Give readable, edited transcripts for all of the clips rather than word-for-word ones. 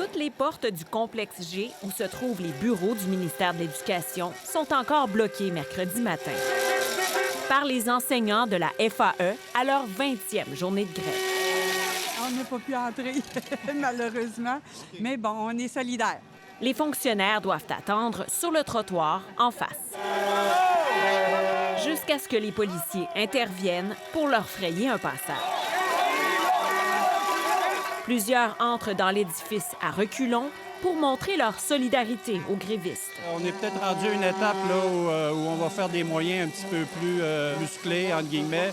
Toutes les portes du complexe G, où se trouvent les bureaux du ministère de l'Éducation, sont encore bloquées mercredi matin par les enseignants de la FAE à leur 20e journée de grève. On n'a pas pu entrer, malheureusement, mais bon, on est solidaires. Les fonctionnaires doivent attendre sur le trottoir en face, jusqu'à ce que les policiers interviennent pour leur frayer un passage. Plusieurs entrent dans l'édifice à reculons pour montrer leur solidarité aux grévistes. On est peut-être rendu à une étape là, où on va faire des moyens un petit peu plus musclés, entre guillemets.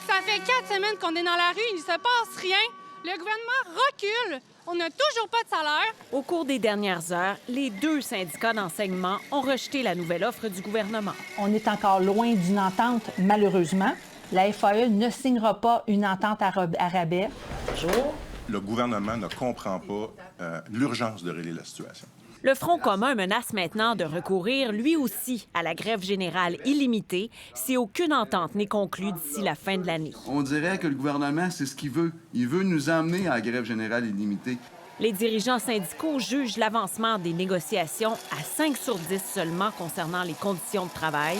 Ça fait 4 semaines qu'on est dans la rue, il ne se passe rien. Le gouvernement recule. On n'a toujours pas de salaire. Au cours des dernières heures, les 2 syndicats d'enseignement ont rejeté la nouvelle offre du gouvernement. On est encore loin d'une entente, malheureusement. La FAE ne signera pas une entente à rabais. Le gouvernement ne comprend pas l'urgence de régler la situation. Le Front commun menace maintenant de recourir, lui aussi, à la grève générale illimitée si aucune entente n'est conclue d'ici la fin de l'année. On dirait que le gouvernement, c'est ce qu'il veut. Il veut nous emmener à la grève générale illimitée. Les dirigeants syndicaux jugent l'avancement des négociations à 5 sur 10 seulement concernant les conditions de travail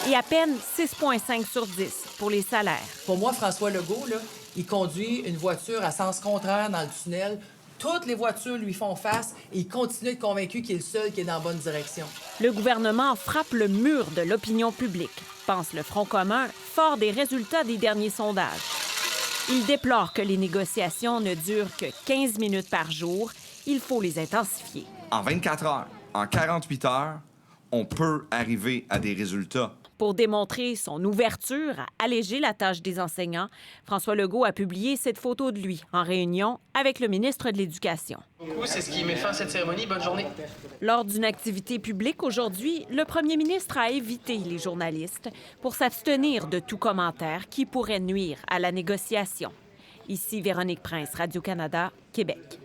et à peine 6,5 sur 10 pour les salaires. Pour moi, François Legault, là, il conduit une voiture à sens contraire dans le tunnel. Toutes les voitures lui font face et il continue d'être convaincu qu'il est le seul qui est dans la bonne direction. Le gouvernement frappe le mur de l'opinion publique, pense le Front commun, fort des résultats des derniers sondages. Il déplore que les négociations ne durent que 15 minutes par jour. Il faut les intensifier. En 24 heures, en 48 heures, on peut arriver à des résultats. Pour démontrer son ouverture à alléger la tâche des enseignants, François Legault a publié cette photo de lui en réunion avec le ministre de l'Éducation. C'est ce qui met fin à cette cérémonie. Bonne journée. Lors d'une activité publique aujourd'hui, le premier ministre a évité les journalistes pour s'abstenir de tout commentaire qui pourrait nuire à la négociation. Ici Véronique Prince, Radio-Canada, Québec.